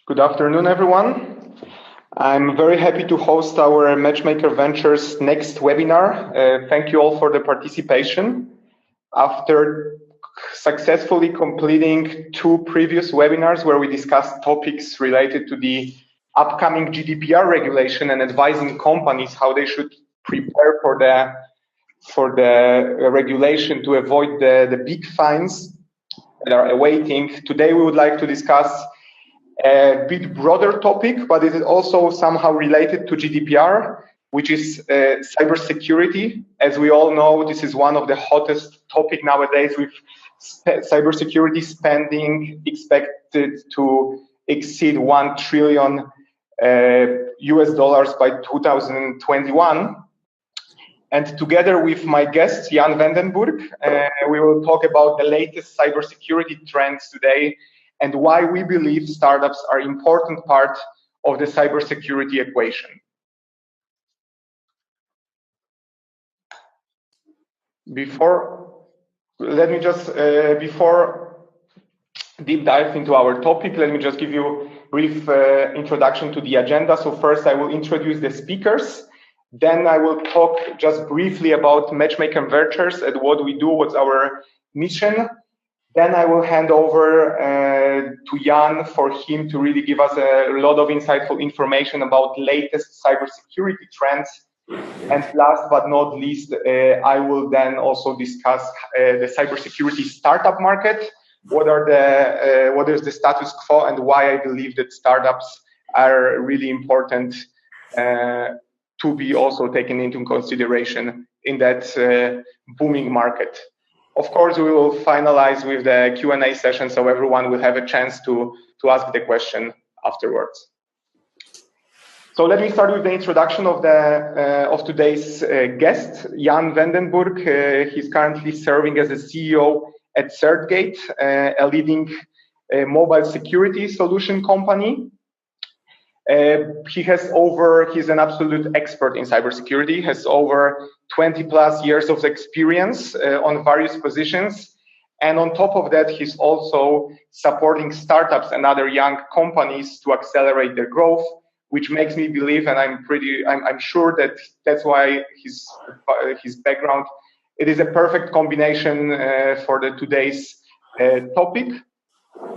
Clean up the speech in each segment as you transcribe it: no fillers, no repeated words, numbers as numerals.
Good afternoon, everyone. I'm very happy to host our Matchmaker Ventures next webinar. Thank you all for the participation. After successfully completing two previous webinars where we discussed topics related to the upcoming GDPR regulation and advising companies how they should prepare for the regulation to avoid the big fines that are awaiting, today we would like to discuss a bit broader topic, but it is also somehow related to GDPR, which is cybersecurity. As we all know, this is one of the hottest topic nowadays, with cybersecurity spending expected to exceed $1 trillion US dollars by 2021. And together with my guest, Jan Wendenburg, we will talk about the latest cybersecurity trends today and why we believe startups are an important part of the cybersecurity equation. Before deep dive into our topic, let me just give you a brief introduction to the agenda. So first I will introduce the speakers. Then I will talk just briefly about Matchmaker Ventures and what we do, what's our mission. Then I will hand over to Jan for him to really give us a lot of insightful information about latest cybersecurity trends. And last but not least, I will then also discuss the cybersecurity startup market. What is the status quo and why I believe that startups are really important to be also taken into consideration in that booming market. Of course, we will finalize with the Q&A session, so everyone will have a chance to ask the question afterwards. So let me start with the introduction of today's guest, Jan Wendenburg. He's currently serving as the CEO at CertGate, a leading mobile security solution company. He's an absolute expert in cybersecurity, has over 20 plus years of experience on various positions. And on top of that, he's also supporting startups and other young companies to accelerate their growth, which makes me believe, and I'm sure that that's why his background, it is a perfect combination for today's topic.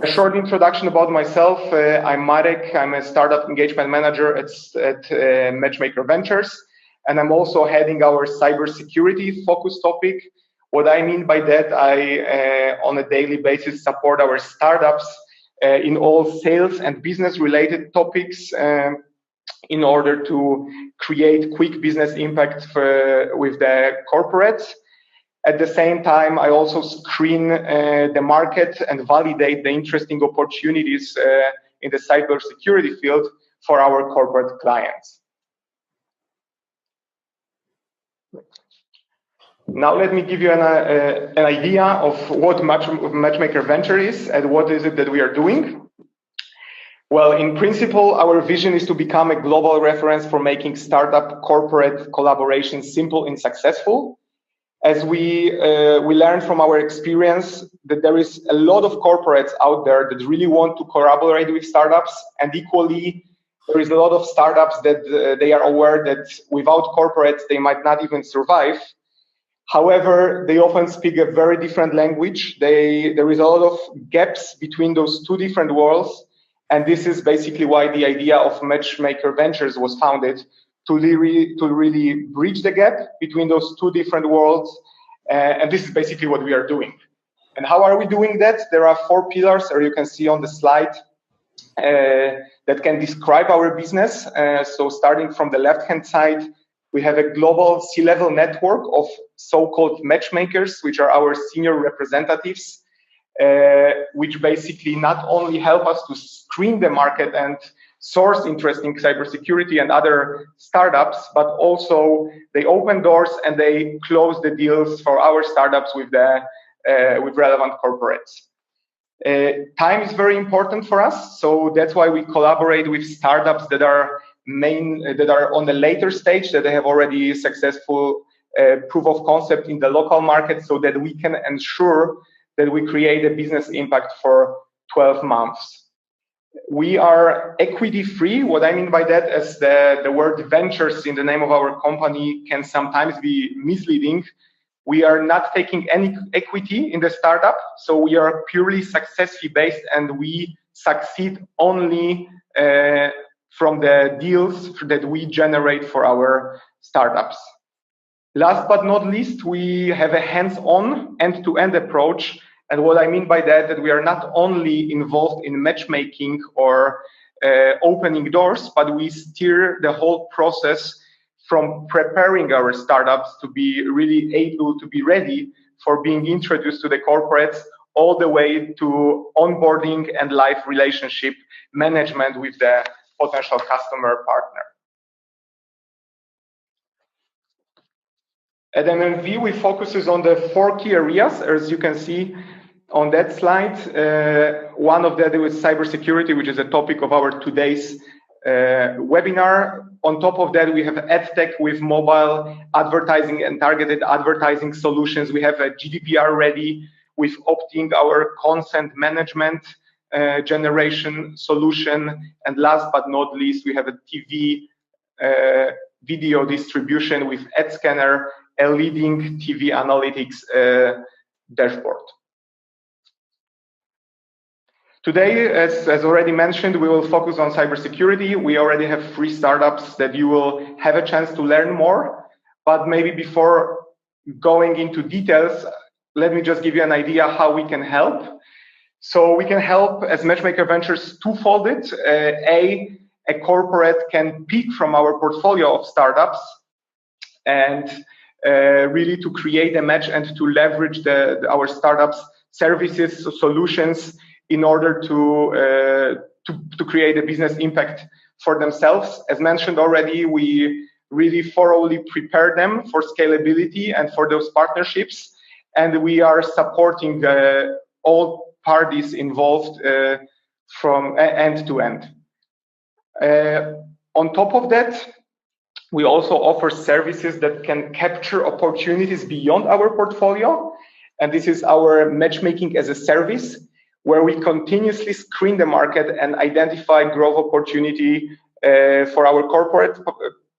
A short introduction about myself. I'm Marek. I'm a startup engagement manager at Matchmaker Ventures, and I'm also heading our cybersecurity focus topic. What I mean by that, I on a daily basis support our startups in all sales and business related topics in order to create quick business impact with the corporates. At the same time, I also screen the market and validate the interesting opportunities in the cybersecurity field for our corporate clients. Now let me give you an idea of what Matchmaker Venture is and what is it that we are doing. Well, in principle, our vision is to become a global reference for making startup corporate collaboration simple and successful. As we learned from our experience that there is a lot of corporates out there that really want to collaborate with startups, and equally there is a lot of startups that they are aware that without corporates they might not even survive. However, they often speak a very different language. There is a lot of gaps between those two different worlds, and this is basically why the idea of Matchmaker Ventures was founded, to really bridge the gap between those two different worlds. And this is basically what we are doing. And how are we doing that? There are 4 pillars, or you can see on the slide, that can describe our business. So starting from the left-hand side, we have a global C-level network of so-called matchmakers, which are our senior representatives, which basically not only help us to screen the market and source interesting cybersecurity and other startups, but also they open doors and they close the deals for our startups with relevant corporates. Time is very important for us, so that's why we collaborate with startups that are on the later stage, that they have already successful proof of concept in the local market, so that we can ensure that we create a business impact for 12 months. We are equity free. What I mean by that is the word ventures in the name of our company can sometimes be misleading. We are not taking any equity in the startup, so we are purely success fee based, and we succeed only from the deals that we generate for our startups. Last but not least, we have a hands-on end-to-end approach. And what I mean by that we are not only involved in matchmaking or opening doors, but we steer the whole process from preparing our startups to be really able to be ready for being introduced to the corporates, all the way to onboarding and live relationship management with the potential customer partner. At MMV, we focuses on the 4 key areas, as you can see on that slide. One of that is cybersecurity, which is a topic of our today's webinar. On top of that, we have EdTech with mobile advertising and targeted advertising solutions. We have a GDPR ready with opting our consent management generation solution. And last but not least, we have a TV video distribution with AdScanner, a leading TV analytics dashboard. Today, as already mentioned, we will focus on cybersecurity. We already have 3 startups that you will have a chance to learn more. But maybe before going into details, let me just give you an idea how we can help. So we can help as Matchmaker Ventures twofolded. A corporate can pick from our portfolio of startups and really to create a match and to leverage our startups' services, solutions, in order to create a business impact for themselves. As mentioned already, we really thoroughly prepare them for scalability and for those partnerships, and we are supporting all parties involved from end to end. On top of that, we also offer services that can capture opportunities beyond our portfolio, and this is our matchmaking as a service, where we continuously screen the market and identify growth opportunity for our corporate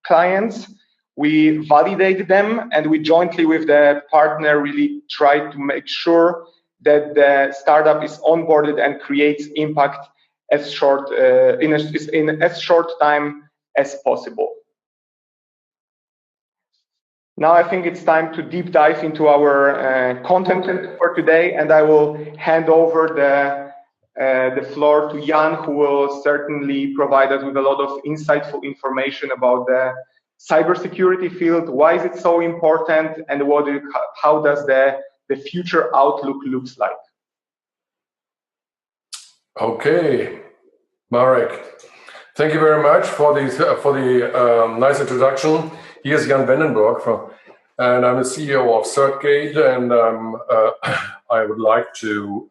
clients. We validate them, and we jointly with the partner really try to make sure that the startup is onboarded and creates impact as short in as short time as possible. Now I think it's time to deep dive into our content for today, and I will hand over the floor to Jan, who will certainly provide us with a lot of insightful information about the cybersecurity field. Why is it so important, and how does the future outlook looks like? Okay, Marek, thank you very much for the nice introduction. Here's Jan Wendenburg, and I'm the CEO of certgate, and I would like to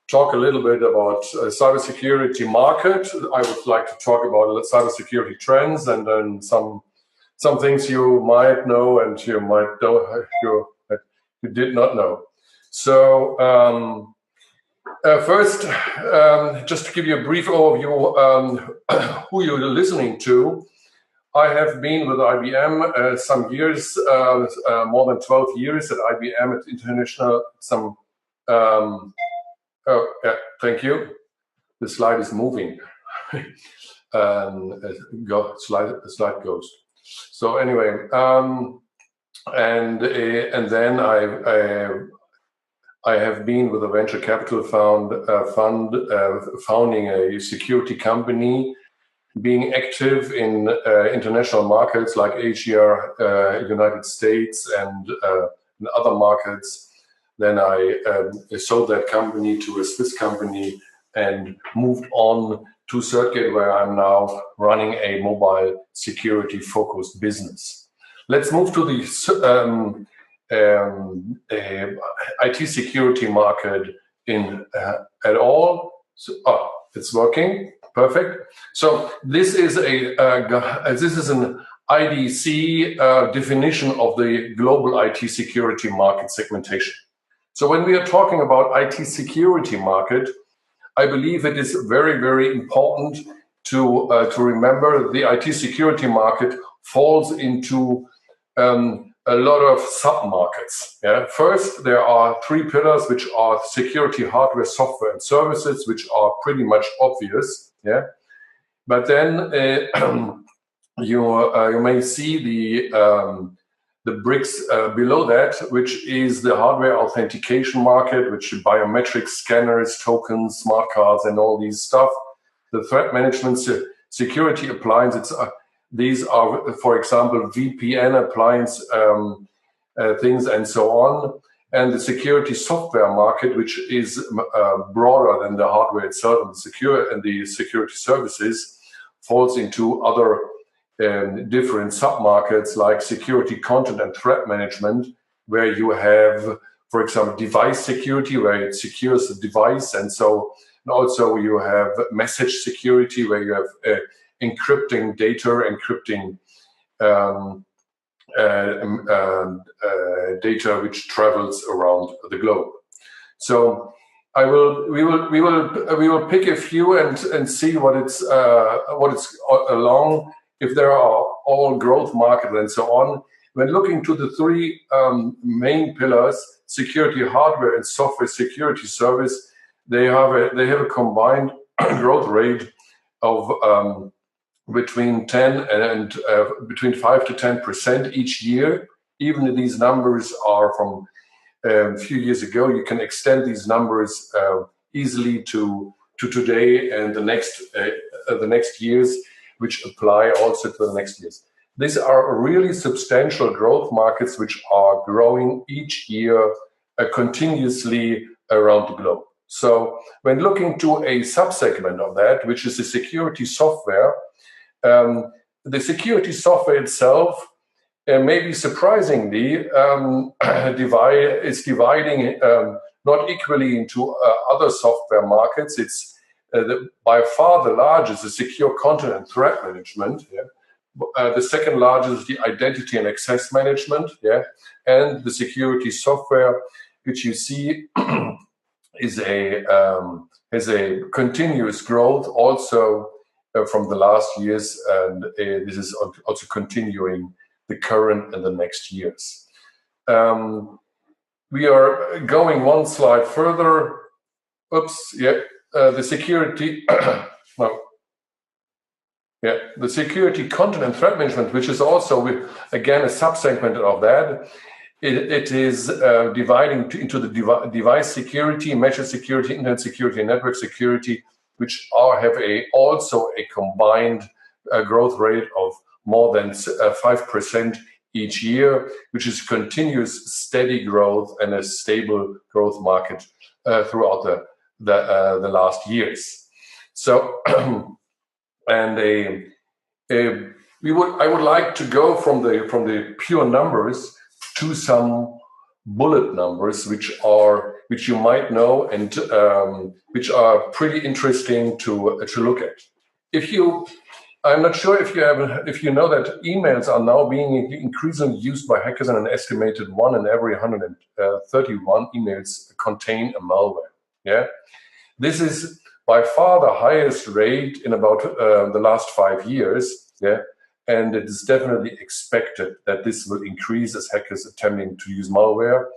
talk a little bit about cybersecurity market. I would like to talk about cybersecurity trends, and then some things you might know and you might know you did not know. So first, just to give you a brief overview who you're listening to. I have been with IBM some years, more than 12 years at IBM at international. Oh, yeah, thank you. The slide is moving. Slide goes. So anyway, and then I have been with a venture capital fund founding a security company, being active in international markets like Asia, United States, and in other markets. Then I sold that company to a Swiss company and moved on to certgate, where I'm now running a mobile security focused business. Let's move to the IT security market at all. So, it's working. Perfect. So this is an IDC definition of the global IT security market segmentation. So when we are talking about IT security market, I believe it is very, very important to remember the IT security market falls into a lot of sub-markets. Yeah? First, there are three pillars, which are security hardware, software, and services, which are pretty much obvious. Yeah, but then you may see the bricks below that, which is the hardware authentication market, which biometric scanners, tokens, smart cards, and all these stuff. The threat management security appliances. These are, for example, VPN appliance things and so on. And the security software market, which is broader than the hardware itself, and the security services, falls into other different sub-markets like security content and threat management, where you have, for example, device security, where it secures the device, and also you have message security, where you have encrypting data, encrypting data which travels around the globe. So we will pick a few and see what it's along. If there are all growth markets and so on. When looking to the three main pillars, security hardware and software security service, they have a combined growth rate of between 10 and between 5 to 10% each year. Even if these numbers are from a few years ago, you can extend these numbers easily to today and the next years, which apply also to the next years. These are really substantial growth markets which are growing each year continuously around the globe. So when looking to a subsegment of that, which is the security software, the security software itself, maybe surprisingly, is dividing not equally into other software markets. It's by far the largest is secure content and threat management. Yeah? The second largest is the identity and access management. Yeah? And the security software, which you see is has a continuous growth also from the last years, and this is also continuing the current and the next years. We are going one slide further. Oops, yeah. The security, the security content and threat management, which is also, again, a subsegment of that. It is dividing into the device security, message security, internet security, and network security, which have also a combined growth rate of more than 5% each year, which is continuous steady growth and a stable growth market throughout the last years. So, and I would like to go from the pure numbers to some bullet numbers, which you might know and which are pretty interesting to look at. I'm not sure if you know that emails are now being increasingly used by hackers, and an estimated 1 in every 131 emails contain a malware. Yeah, this is by far the highest rate in about the last 5 years. Yeah, and it is definitely expected that this will increase as hackers attempting to use malware.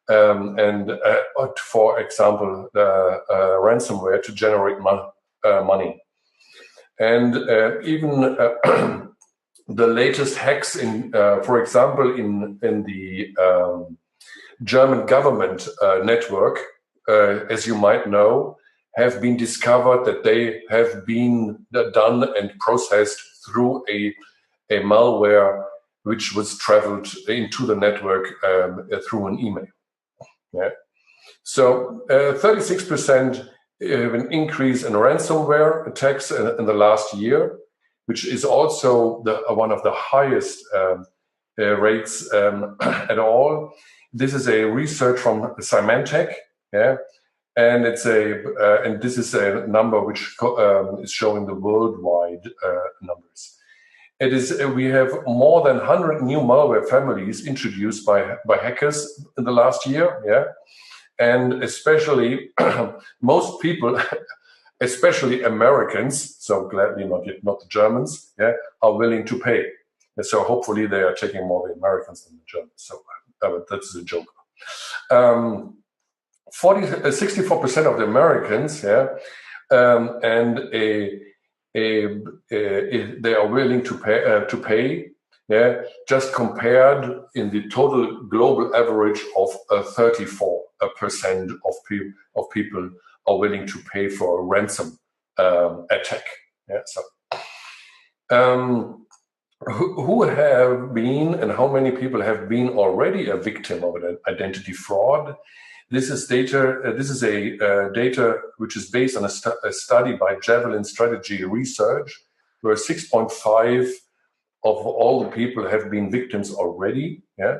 For example, ransomware to generate money. And even the latest hacks, for example, in the German government network, as you might know, have been discovered that they have been done and processed through a malware which was traveled into the network through an email. Yeah. So 36% an increase in ransomware attacks in the last year, which is also one of the highest rates at all. This is a research from Symantec, yeah, and and this is a number which is showing the worldwide numbers. We have more than 100 new malware families introduced by hackers in the last year, yeah. and especially most people, especially Americans, so gladly not the Germans, yeah, are willing to pay. And so hopefully they are taking more the Americans than the Germans. So that's a joke. 64% of the Americans, yeah, and they are willing to pay, yeah, just compared in the total global average of 34% of people are willing to pay for a ransom attack. Yeah, so who have been and how many people have been already a victim of an identity fraud? This is data. This is a data which is based on a study by Javelin Strategy Research, where 6.5 of all the people have been victims already. Yeah,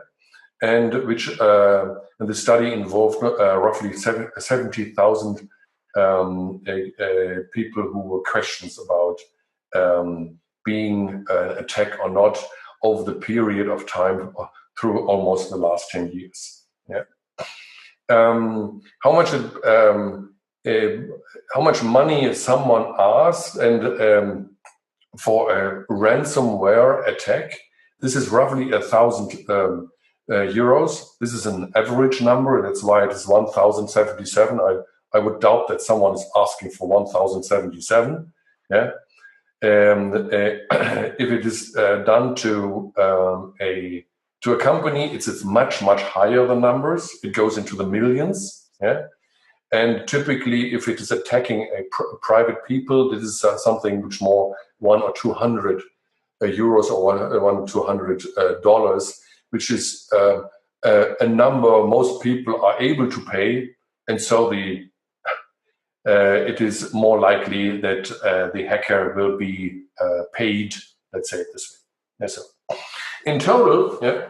and which and the study involved roughly 70,000 people who were questions about being attacked or not over the period of time through almost the last 10 years. Yeah. How much money is someone asked and for a ransomware attack? This is roughly 1,000 euros. This is an average number. That's why it is 1,077. I would doubt that someone is asking for 1,077. Yeah. If it is done to a company, it's much higher the numbers. It goes into the millions. Yeah. And typically, if it is attacking a private people, this is something which more 100 or 200 euros or $100, which is a number most people are able to pay, and so it is more likely that the hacker will be paid. Let's say it this way. Yes, so in total, yeah,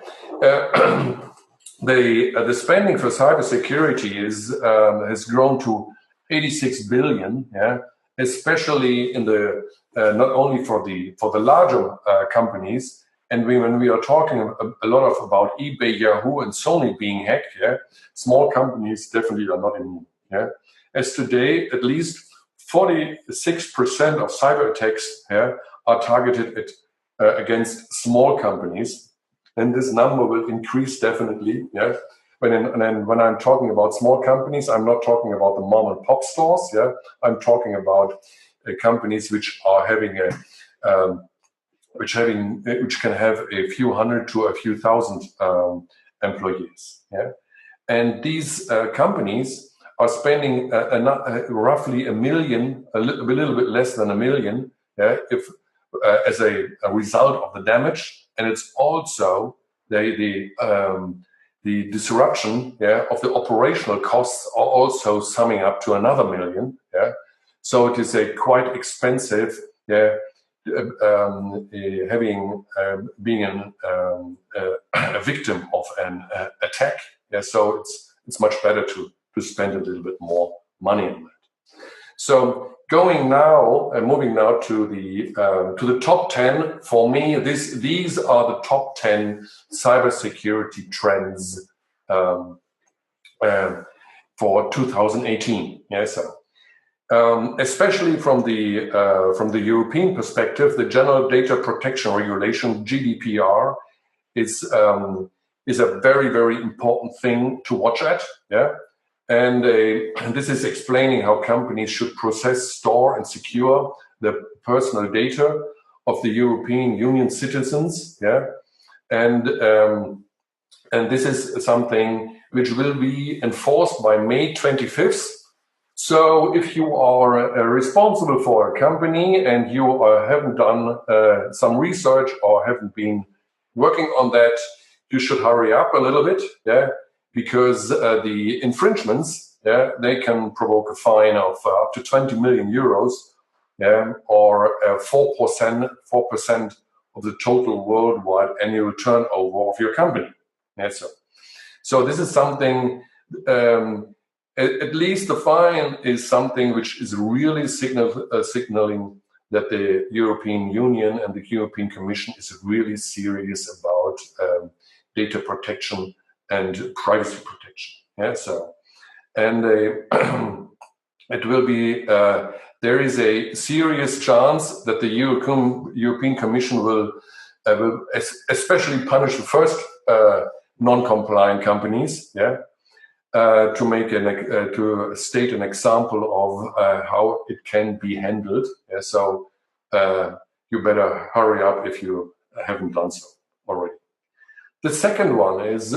the spending for cybersecurity has grown to 86 billion. Yeah, especially in the not only for the larger companies. And when we are talking a lot about eBay, Yahoo, and Sony being hacked, yeah, small companies definitely are not immune. Yeah, as today, at least 46% of cyber attacks, yeah, are targeted against small companies, and this number will increase definitely. Yeah, when I'm talking about small companies, I'm not talking about the mom and pop stores. Yeah, I'm talking about companies which are having which can have a few hundred to a few thousand employees. Yeah, and these companies are spending roughly $1 million, a little bit less than $1 million, yeah, if as a result of the damage, and it's also the disruption, yeah, of the operational costs are also summing up to another $1 million. Yeah, so it is a quite expensive, yeah, being a victim of an attack. Yeah, so it's much better to spend a little bit more money on that. So moving now to the top 10. For me, these are the top 10 cybersecurity trends for 2018. Yeah, so especially from the European perspective, the General Data Protection Regulation (GDPR) is a very important thing to watch at. Yeah. And this is explaining how companies should process, store, and secure the personal data of the European Union citizens. Yeah, and this is something which will be enforced by May 25th. So if you are responsible for a company and you haven't done some research or haven't been working on that, you should hurry up a little bit. Yeah. Because the infringements, yeah, they can provoke a fine of up to 20 million euros, yeah, or 4% of the total worldwide annual turnover of your company. Yeah, so this is something. At least the fine is something which is really signaling that the European Union and the European Commission is really serious about data protection and privacy protection. Yeah, so and it will be. There is a serious chance that the European Commission will especially punish the first non-compliant companies, to make to state an example of how it can be handled. So you better hurry up if you haven't done so already. The second one is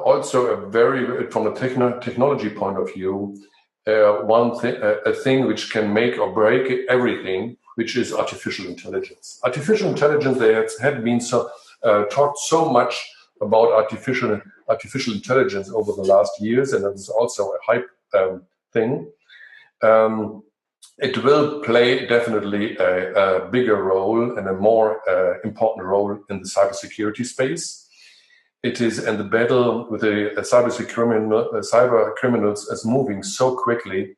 also a very, from the technology point of view, a thing which can make or break everything, which is artificial intelligence. Artificial intelligence, there had been talked so much about artificial intelligence over the last years, and it's also a hype thing. It will play definitely a bigger role and a more important role in the cybersecurity space. It is, and the battle with the cyber criminals is moving so quickly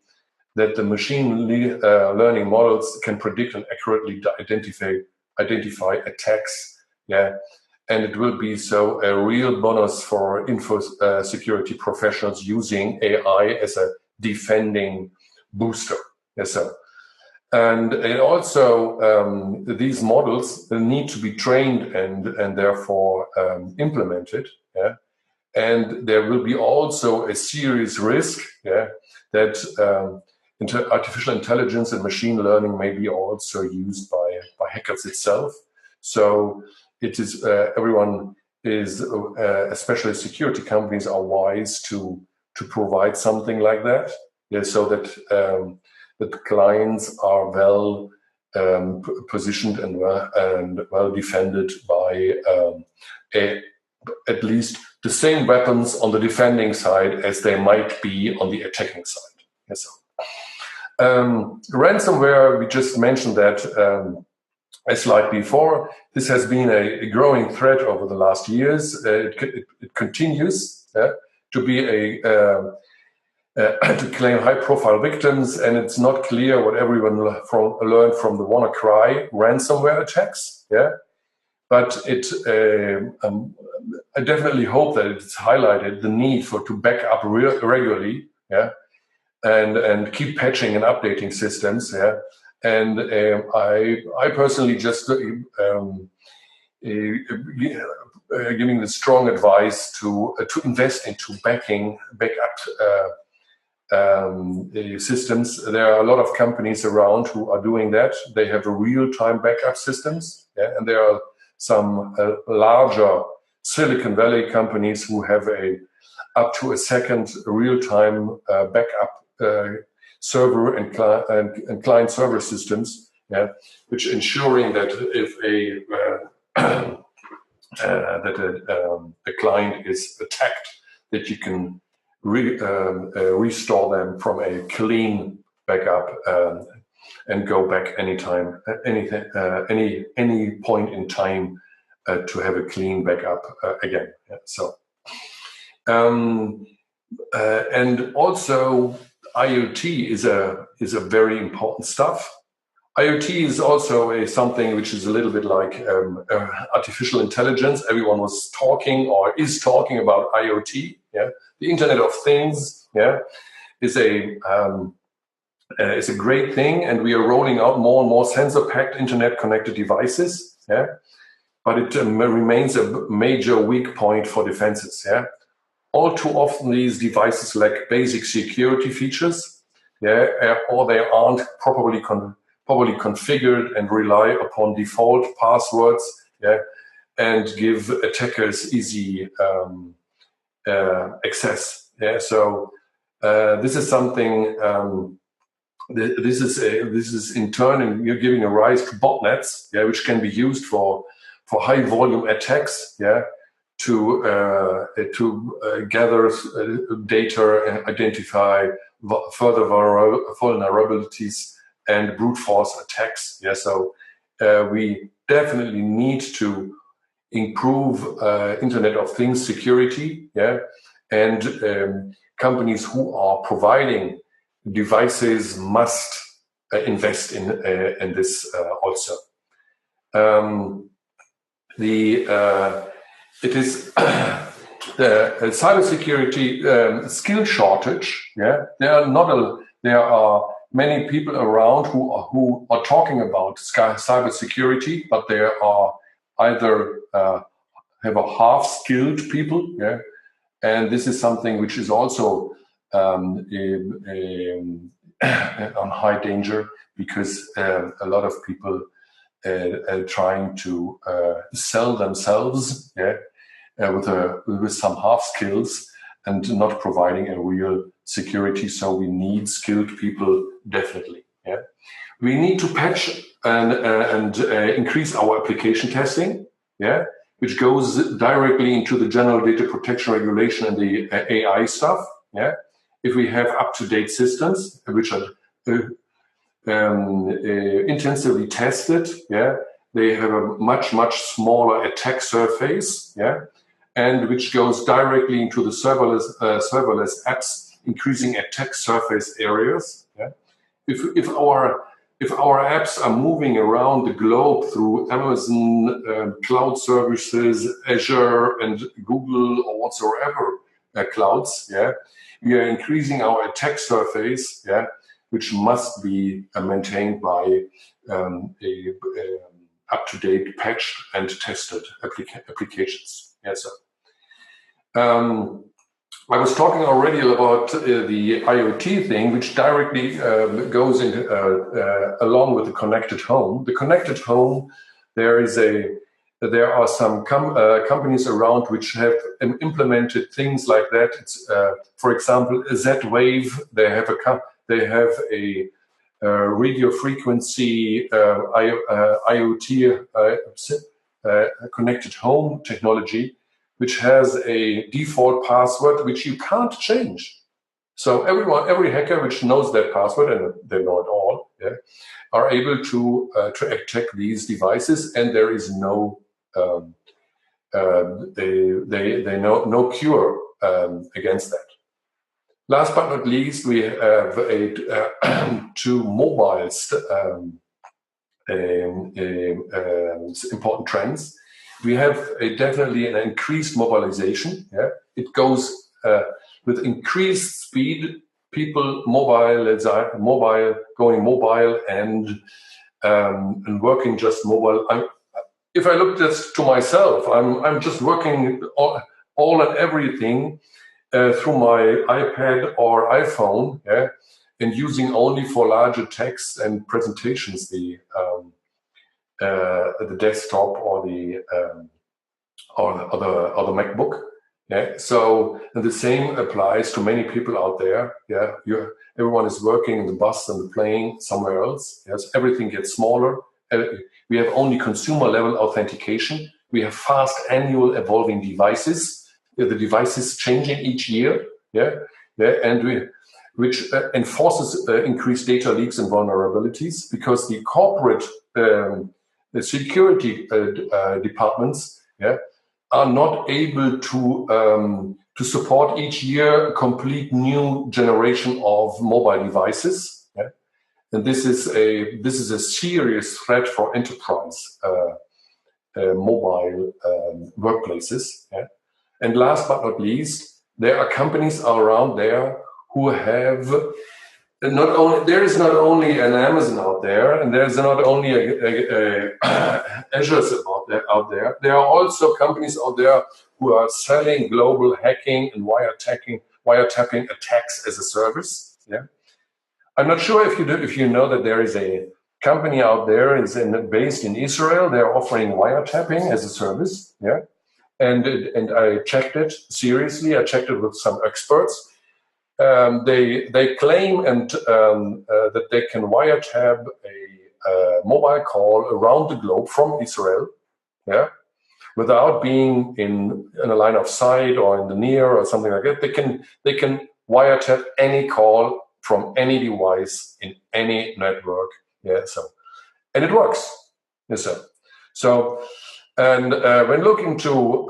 that the machine learning models can predict and accurately identify attacks. And it will be so a real bonus for security professionals using AI as a defending booster. And also these models need to be trained and therefore implemented. And there will be also a serious risk that artificial intelligence and machine learning may be also used by hackers itself. So it is everyone is, especially security companies, are wise to provide something like that, so that that clients are well positioned and well defended by at least the same weapons on the defending side as they might be on the attacking side. Ransomware, we just mentioned that a slide before. This has been a growing threat over the last years. It continues to be to claim high-profile victims, and it's not clear what everyone learned from the WannaCry ransomware attacks. But I definitely hope that it's highlighted the need to back up regularly, and keep patching and updating systems. And I personally just giving the strong advice to invest into backup systems. There are a lot of companies around who are doing that. They have real-time backup systems, and there are some larger Silicon Valley companies who have up to a second real-time backup server and client server systems, which ensuring that if a client is attacked, that you can restore them from a clean backup and go back anytime, any point in time to have a clean backup again. And also IoT is a very important stuff. IoT is also something which is a little bit like artificial intelligence. Everyone was talking or is talking about IoT. The Internet of Things, is a great thing, and we are rolling out more and more sensor-packed internet-connected devices. But it remains a major weak point for defenses. All too often, these devices lack basic security features, or they aren't properly configured and rely upon default passwords, and give attackers easy access. So this is something. This is in turn you're giving a rise to botnets, which can be used for high volume attacks, to gather data and identify further vulnerabilities and brute force attacks. So we definitely need to improve Internet of Things security, and companies who are providing devices must invest in this also. It is the cybersecurity skill shortage. Yeah, there are many people around who are talking about cybersecurity, but there are either have a half-skilled people. Yeah, and this is something which is also on high danger, because a lot of people trying to sell themselves, yeah, with some half skills and not providing a real security. So we need skilled people definitely. Yeah, we need to patch and increase our application testing. Yeah, which goes directly into the general data protection regulation and the AI stuff. Yeah, if we have up-to-date systems which are intensively tested, yeah, they have a much smaller attack surface, yeah, and which goes directly into the serverless apps, increasing attack surface areas. Yeah, if our apps are moving around the globe through Amazon cloud services, Azure, and Google, or whatsoever clouds, yeah, we are increasing our attack surface, yeah, which must be maintained by up-to-date, patched, and tested applications. Yes, sir. I was talking already about the IoT thing, which directly goes in along with the connected home. The connected home, there are some companies around which have implemented things like that. It's, for example, Z-Wave. They have a radio frequency IoT connected home technology, which has a default password which you can't change. So every hacker which knows that password, and they know it all, yeah, are able to attack these devices, and there is no no cure against that. Last but not least, we have two mobile important trends. We have definitely an increased mobilization. Yeah, it goes with increased speed. People going mobile and working just mobile. If I look just to myself, I'm just working all and everything through my iPad or iPhone, yeah, and using only for larger text and presentations the desktop or the MacBook. Yeah. So and the same applies to many people out there. Yeah, everyone is working in the bus and the plane somewhere else. Yes, everything gets smaller. We have only consumer level authentication. We have fast annual evolving devices. The devices changing each year. Yeah, yeah, and which enforces increased data leaks and vulnerabilities, because the corporate the security departments, yeah, are not able to support each year a complete new generation of mobile devices, yeah? And this is a serious threat for enterprise mobile workplaces. Yeah? And last but not least, there are companies around there who have there is not only an Amazon out there, and there's not only a Azure's out there. There are also companies out there who are selling global hacking and wiretapping attacks as a service. Yeah, I'm not sure if you know that there is a company out there based in Israel. They're offering wiretapping as a service. Yeah, and I checked it seriously. I checked it with some experts. They claim that they can wiretap a mobile call around the globe from Israel, yeah, without being in a line of sight or in the near or something like that. They can wiretap any call from any device in any network, yeah. So, and it works, yes, sir. So. And when looking to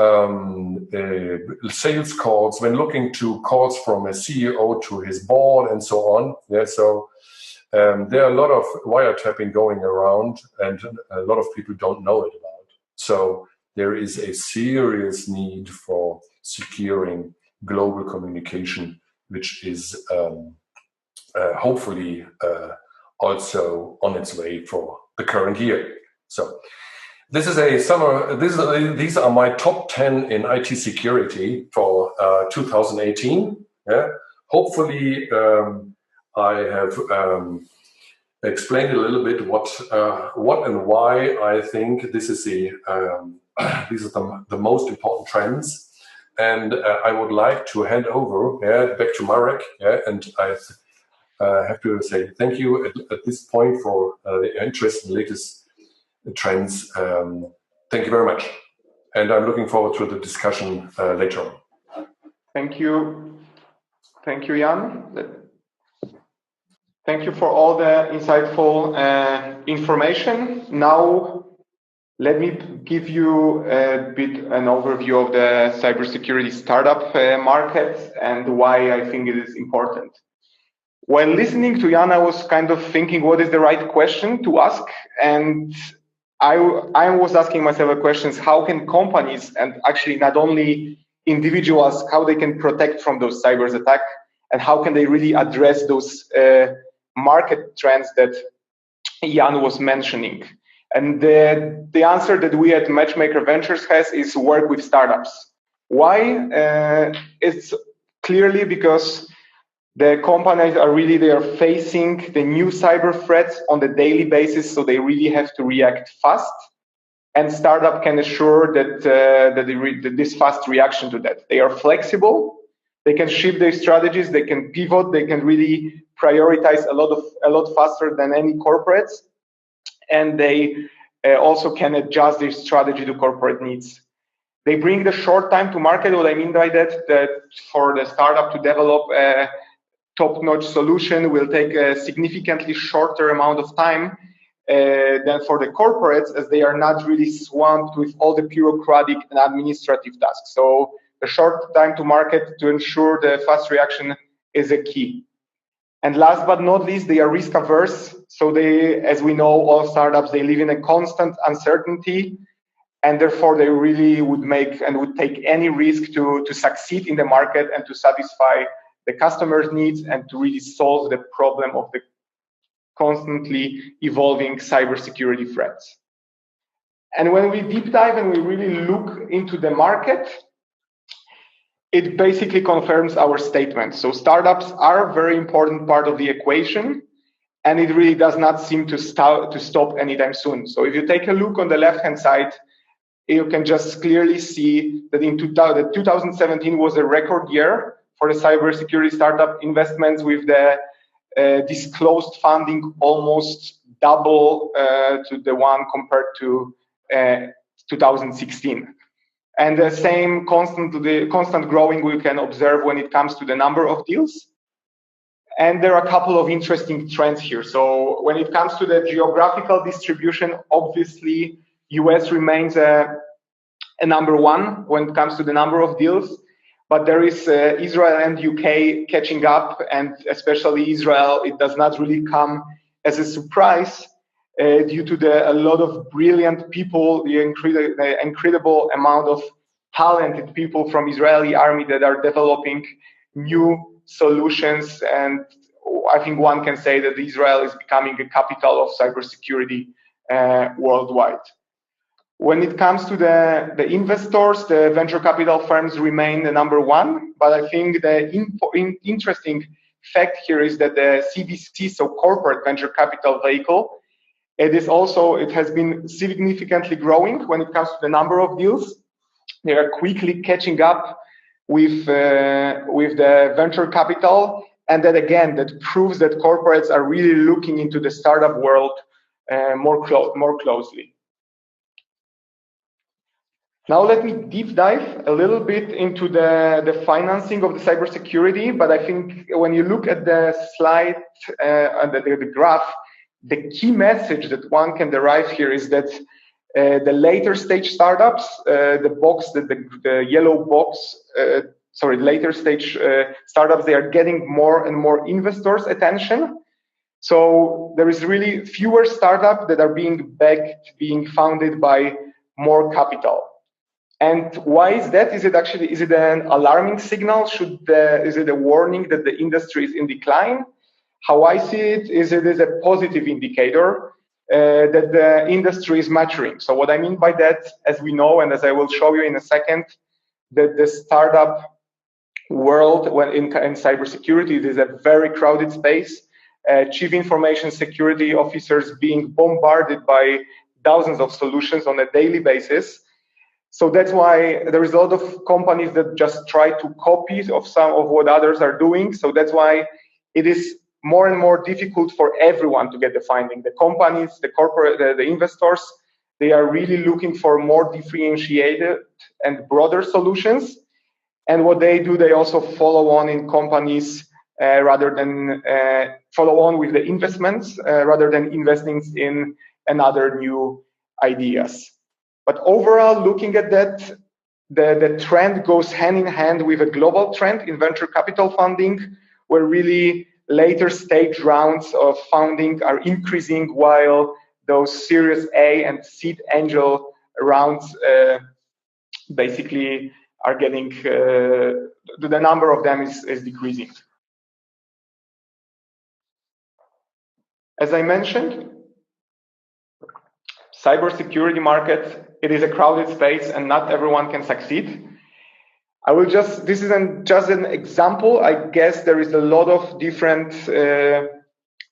sales calls, when looking to calls from a CEO to his board and so on, yeah, so there are a lot of wiretapping going around, and a lot of people don't know it about. So there is a serious need for securing global communication, which is hopefully also on its way for the current year. So this is a summer. These are my top 10 in IT security for 2018. Yeah. Hopefully, I have explained a little bit what and why I think this is these are the most important trends. And I would like to hand over back to Marek. And I have to say thank you at this point for the interest in the latest trends. Thank you very much. And I'm looking forward to the discussion later on. Thank you. Thank you, Jan. Thank you for all the insightful information. Now, let me give you a bit an overview of the cybersecurity startup market and why I think it is important. When listening to Jan, I was kind of thinking what is the right question to ask, and I was asking myself a question: how can companies, and actually not only individuals, how they can protect from those cyber attacks, and how can they really address those market trends that Jan was mentioning? And the answer that we at Matchmaker Ventures has is work with startups. Why? It's clearly because the companies they are facing the new cyber threats on the daily basis, so they really have to react fast. And startup can assure that this fast reaction to that. They are flexible. They can shift their strategies. They can pivot. They can really prioritize a lot faster than any corporates. And they also can adjust their strategy to corporate needs. They bring the short time to market. What I mean by that for the startup to develop a top-notch solution will take a significantly shorter amount of time than for the corporates, as they are not really swamped with all the bureaucratic and administrative tasks. So the short time to market to ensure the fast reaction is a key. And last but not least, they are risk averse. So they, as we know, all startups, they live in a constant uncertainty, and therefore they really would take any risk to succeed in the market and to satisfy the customer's needs and to really solve the problem of the constantly evolving cybersecurity threats. And when we deep dive and we really look into the market, it basically confirms our statement. So startups are a very important part of the equation, and it really does not seem to stop anytime soon. So if you take a look on the left-hand side, you can just clearly see that 2017 was a record year for the cybersecurity startup investments, with the disclosed funding almost double to the one compared to 2016. And the same constant growing we can observe when it comes to the number of deals. And there are a couple of interesting trends here. So when it comes to the geographical distribution, obviously US remains a number one when it comes to the number of deals. But there is Israel and UK catching up, and especially Israel, it does not really come as a surprise due to a lot of brilliant people, the incredible amount of talented people from Israeli army that are developing new solutions. And I think one can say that Israel is becoming a capital of cybersecurity worldwide. When it comes to the investors, the venture capital firms remain the number one. But I think the interesting fact here is that the CVC, so corporate venture capital vehicle, it has been significantly growing when it comes to the number of deals. They are quickly catching up with the venture capital, and that proves that corporates are really looking into the startup world more closely. Now let me deep dive a little bit into the financing of the cybersecurity. But I think when you look at the slide and the graph, the key message that one can derive here is that the later stage startups, the yellow box, later stage startups, they are getting more and more investors' attention. So there is really fewer startups that are being founded by more capital. And why is that? Is it an alarming signal? Is it a warning that the industry is in decline? How I see it is a positive indicator that the industry is maturing. So what I mean by that, as we know, and as I will show you in a second, that the startup world, when in cybersecurity, it is a very crowded space. Chief information security officers being bombarded by thousands of solutions on a daily basis. So that's why there is a lot of companies that just try to copy of some of what others are doing. So that's why it is more and more difficult for everyone to get the finding. The companies, the corporate, the investors, they are really looking for more differentiated and broader solutions. And what they do, they also follow on in companies rather than follow on with the investments rather than investing in another new ideas. But overall, looking at that, the trend goes hand in hand with a global trend in venture capital funding, where really later stage rounds of funding are increasing, while those Series A and seed angel rounds basically are getting, the number of them is decreasing. As I mentioned, cybersecurity market, it is a crowded space and not everyone can succeed. This isn't just an example. I guess there is a lot of different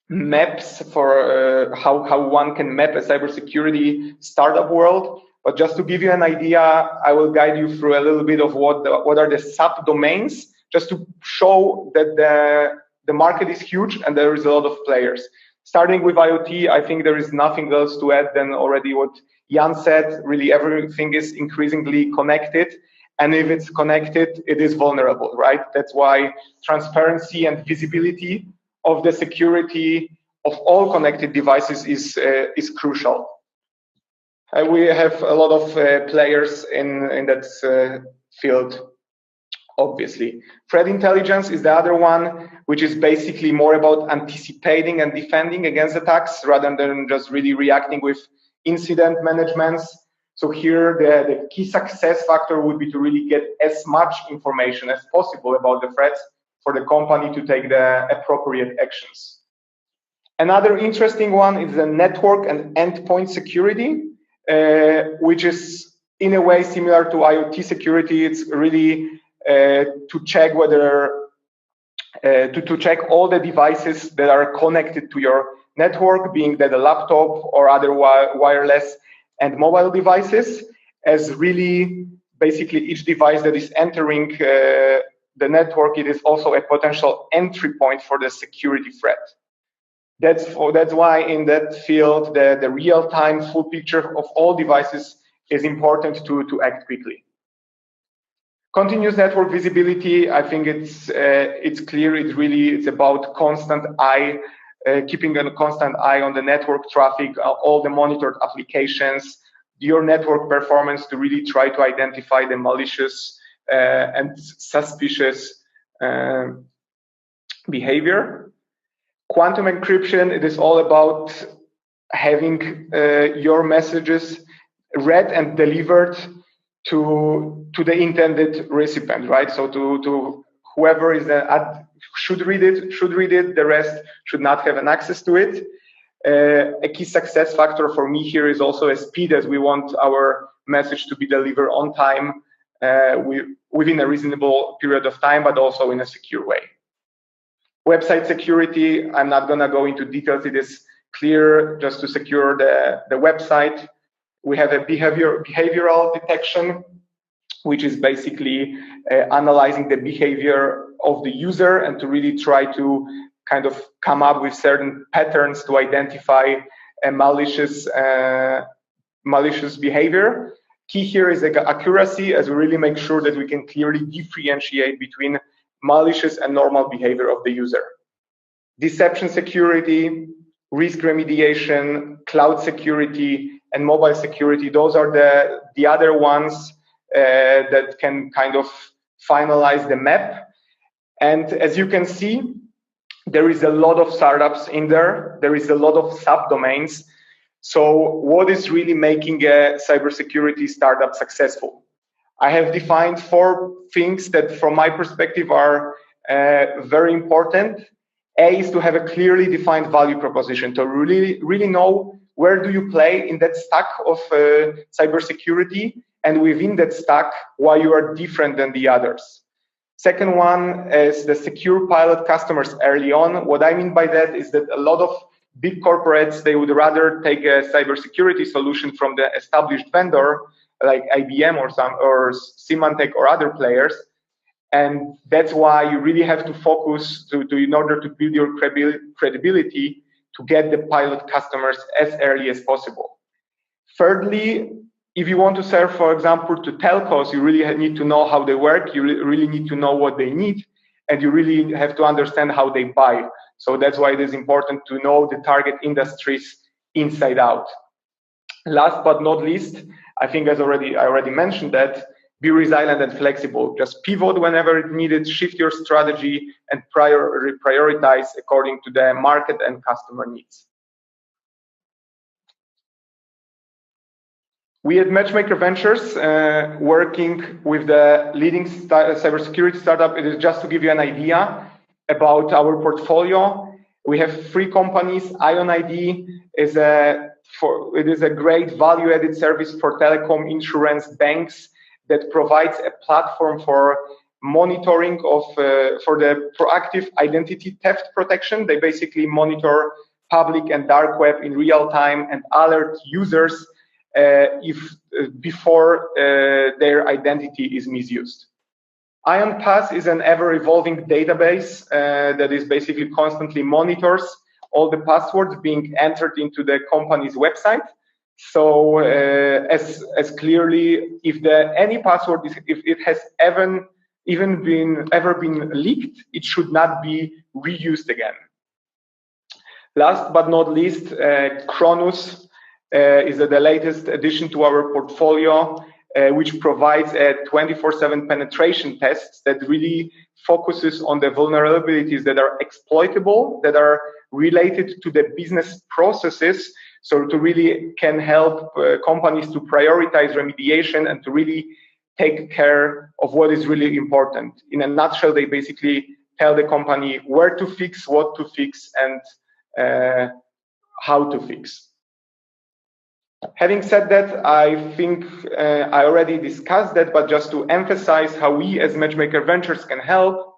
maps for how one can map a cybersecurity startup world. But just to give you an idea, I will guide you through a little bit of what are the subdomains, just to show that the market is huge and there is a lot of players. Starting with IoT, I think there is nothing else to add than already what Jan said. Really, everything is increasingly connected. And if it's connected, it is vulnerable, right? That's why transparency and visibility of the security of all connected devices is crucial. We have a lot of players in that field, obviously. Threat intelligence is the other one, which is basically more about anticipating and defending against attacks rather than just really reacting with incident management. So here, the key success factor would be to really get as much information as possible about the threats for the company to take the appropriate actions. Another interesting one is the network and endpoint security, which is in a way similar to IoT security. It's really to check whether to check all the devices that are connected to your network, being that a laptop or other wireless and mobile devices, as really basically each device that is entering the network, it is also a potential entry point for the security threat. That's why in that field, the real-time full picture of all devices is important to act quickly. Continuous network visibility, I think it's clear. It's about constant eye, keeping a constant eye on the network traffic, all the monitored applications, your network performance to really try to identify the malicious and suspicious behavior. Quantum encryption, it is all about having your messages read and delivered to the intended recipient, right? So to whoever is should read it. The rest should not have an access to it. A key success factor for me here is also a speed, as we want our message to be delivered on time within a reasonable period of time, but also in a secure way. Website security, I'm not gonna go into details. It is clear just to secure the website. We have a behavioral detection, which is basically analyzing the behavior of the user and to really try to kind of come up with certain patterns to identify a malicious behavior. Key here is the accuracy, as we really make sure that we can clearly differentiate between malicious and normal behavior of the user. Deception security, risk remediation, cloud security, and mobile security, those are the other ones that can kind of finalize the map. And as you can see, there is a lot of startups in there. There is a lot of subdomains. So what is really making a cybersecurity startup successful? I have defined 4 things that from my perspective are very important. A is to have a clearly defined value proposition, to really know where do you play in that stack of cybersecurity, and within that stack, why you are different than the others. Second one is the secure pilot customers early on. What I mean by that is that a lot of big corporates, they would rather take a cybersecurity solution from the established vendor like IBM or Symantec or other players. And that's why you really have to focus in order to build your credibility to get the pilot customers as early as possible. Thirdly, if you want to serve, for example, to telcos, you really need to know how they work. You really need to know what they need, and you really have to understand how they buy. So that's why it is important to know the target industries inside out. Last but not least, I think I already mentioned that, be resilient and flexible. Just pivot whenever it needed, shift your strategy, and prioritize according to the market and customer needs. We at Matchmaker Ventures, working with the leading cybersecurity startup, it is just to give you an idea about our portfolio. We have 3 companies. Ion ID is a great value-added service for telecom, insurance, banks that provides a platform for monitoring of for the proactive identity theft protection. They basically monitor public and dark web in real time and alert users before their identity is misused. Ion Pass is an ever-evolving database that is basically constantly monitors all the passwords being entered into the company's website. So as clearly, if any password if it has ever been leaked, it should not be reused again. Last but not least, Cronus is the latest addition to our portfolio, which provides a 24/7 penetration test that really focuses on the vulnerabilities that are exploitable, that are related to the business processes. So to really can help companies to prioritize remediation and to really take care of what is really important. In a nutshell, they basically tell the company where to fix, what to fix, and how to fix. Having said that, I think I already discussed that, but just to emphasize how we as Matchmaker Ventures can help,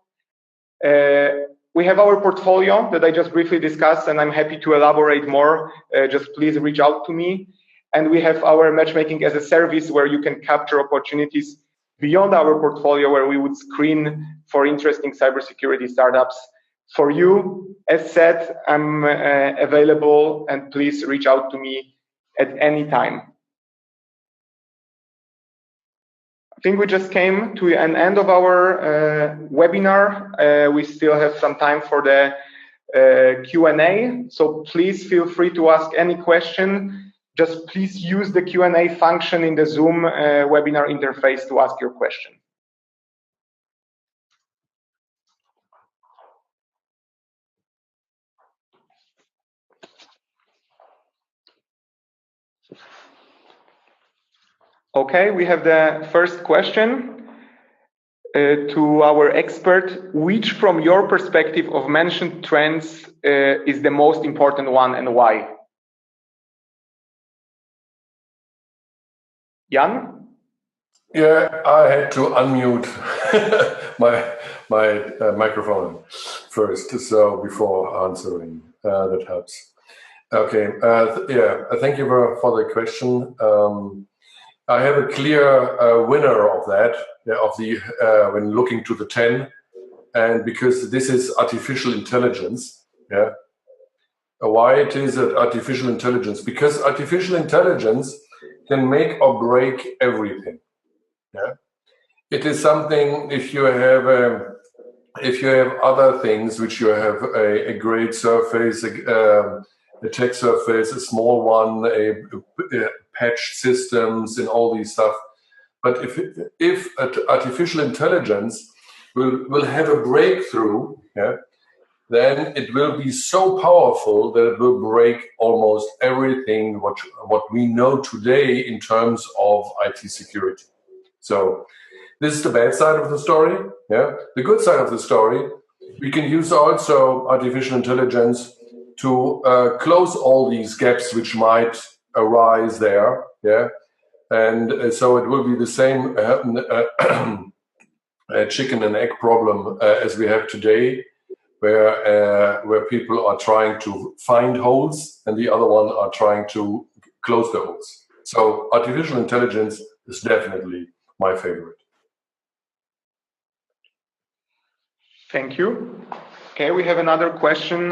we have our portfolio that I just briefly discussed, and I'm happy to elaborate more. Just please reach out to me. And we have our matchmaking as a service where you can capture opportunities beyond our portfolio, where we would screen for interesting cybersecurity startups for you. As said, I'm available, and please reach out to me at any time. I think we just came to an end of our webinar. We still have some time for the Q&A, so please feel free to ask any question. Just please use the Q&A function in the Zoom webinar interface to ask your question. Okay, we have the first question to our expert. Which, from your perspective of mentioned trends, is the most important one and why? Jan? Yeah, I had to unmute my microphone first, so before answering, that helps. Okay, yeah, thank you for the question. I have a clear winner of that, when looking to the 10, and because this is artificial intelligence. Yeah, why it is artificial intelligence? Because artificial intelligence can make or break everything. Yeah, it is something. If you have other things which you have a great surface, a attack surface, a small one, a patch systems, and all these stuff. But if artificial intelligence will have a breakthrough, yeah, then it will be so powerful that it will break almost everything what we know today in terms of IT security. So this is the bad side of the story. Yeah, the good side of the story, we can use also artificial intelligence to close all these gaps which might arise there. Yeah, and so it will be the same chicken and egg problem as we have today, where people are trying to find holes and the other one are trying to close the holes. So artificial intelligence is definitely my favorite. Thank you. Okay, we have another question.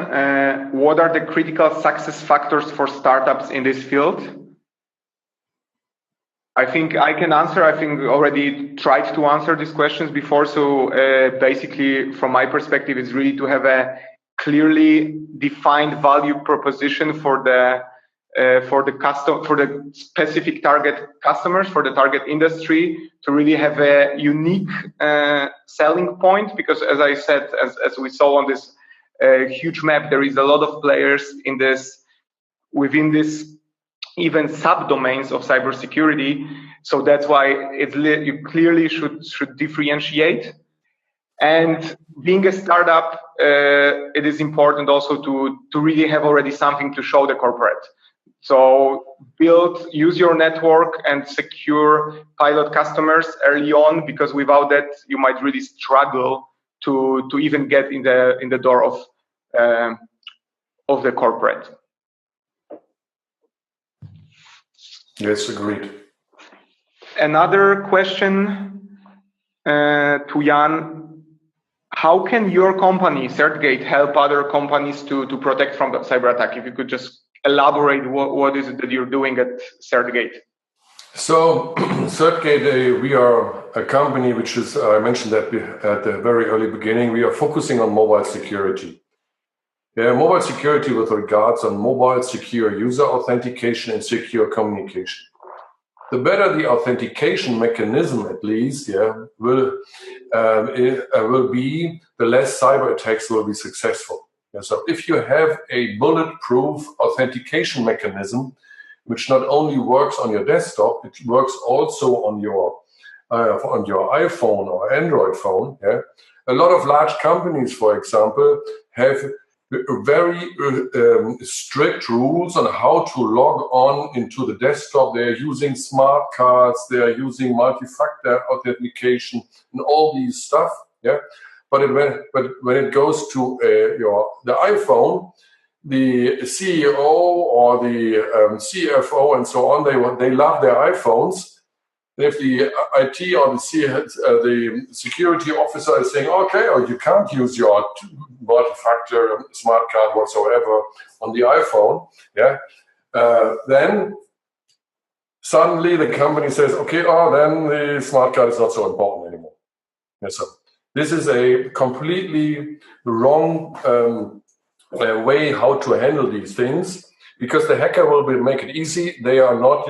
What are the critical success factors for startups in this field? I think I can answer. I think we already tried to answer these questions before. So basically, from my perspective, it's really to have a clearly defined value proposition for the specific target customers, for the target industry, to really have a unique selling point. Because as I said, as we saw on this huge map, there is a lot of players in this, within this even subdomains of cybersecurity. So that's why you clearly should differentiate. And being a startup, it is important also to really have already something to show the corporate. So use your network and secure pilot customers early on, because without that, you might really struggle to even get in the door of the corporate. Yes, agreed. Another question to Jan: how can your company, CertGate, help other companies to protect from the cyber attack? If you could just elaborate what is it that you're doing at CertGate? So CertGate, we are a company which is, I mentioned that at the very early beginning, we are focusing on mobile security. Yeah, mobile security with regards on mobile secure user authentication and secure communication. The better the authentication mechanism, at least, will be, the less cyber attacks will be successful. Yeah, so if you have a bulletproof authentication mechanism, which not only works on your desktop, it works also on your iPhone or Android phone. Yeah, a lot of large companies, for example, have very strict rules on how to log on into the desktop. They are using smart cards, they are using multi-factor authentication and all these stuff. Yeah, but when it goes to the iPhone, the CEO or the CFO and so on, they love their iPhones. If the IT or the security officer is saying, okay, or you can't use your multi-factor smart card whatsoever on the iPhone, then suddenly the company says, okay, then the smart card is not so important anymore. Yeah, so this is a completely wrong way how to handle these things, because the hacker will make it easy. They are not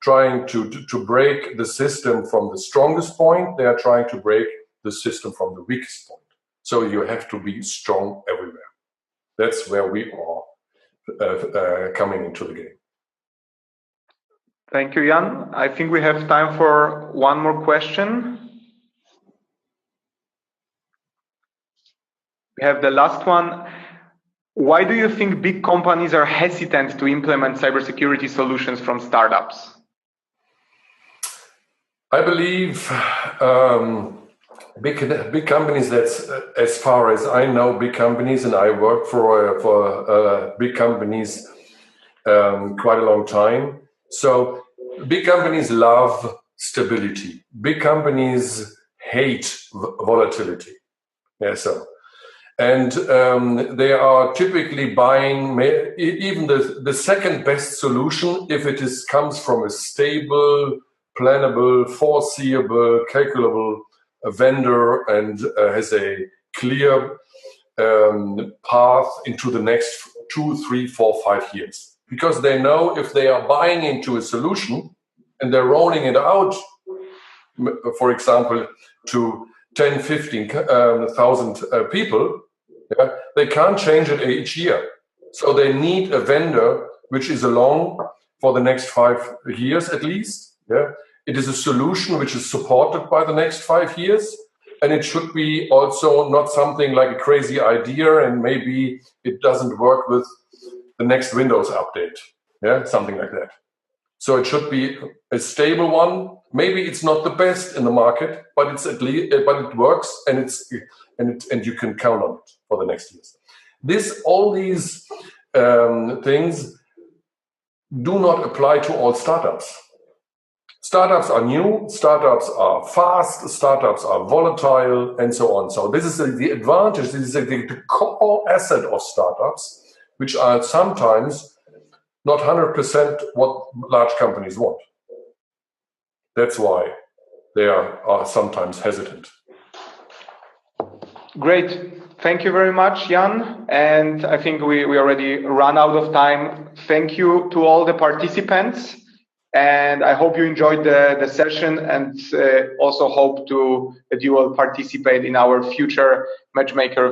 trying to break the system from the strongest point. They are trying to break the system from the weakest point. So you have to be strong everywhere. That's where we are coming into the game. Thank you, Jan. I think we have time for one more question. We have the last one. Why do you think big companies are hesitant to implement cybersecurity solutions from startups? I believe big companies, that's as far as I know, big companies, and I work for big companies quite a long time. So big companies love stability. Big companies hate volatility. Yeah, so. And they are typically buying even the second best solution if it comes from a stable, plannable, foreseeable, calculable vendor and has a clear path into the next 2, 3, 4, 5 years. Because they know if they are buying into a solution and they're rolling it out, for example, to 10, 15,000 people, they can't change it each year. So they need a vendor which is along for the next 5 years at least, it is a solution which is supported by the next 5 years. And it should be also not something like a crazy idea and maybe it doesn't work with the next Windows update. Yeah, something like that. So it should be a stable one. Maybe it's not the best in the market, but it's at least, but it works and and you can count on it for the next years. All these things do not apply to all startups. Startups are new, startups are fast, startups are volatile, and so on. So this is the advantage, this is the core asset of startups, which are sometimes not 100% what large companies want. That's why they are sometimes hesitant. Great. Thank you very much, Jan. And I think we already ran out of time. Thank you to all the participants. And I hope you enjoyed the session and also hope that you will participate in our future Matchmaker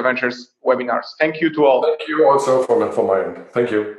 Ventures webinars. Thank you to all. Thank you also from my end. Thank you.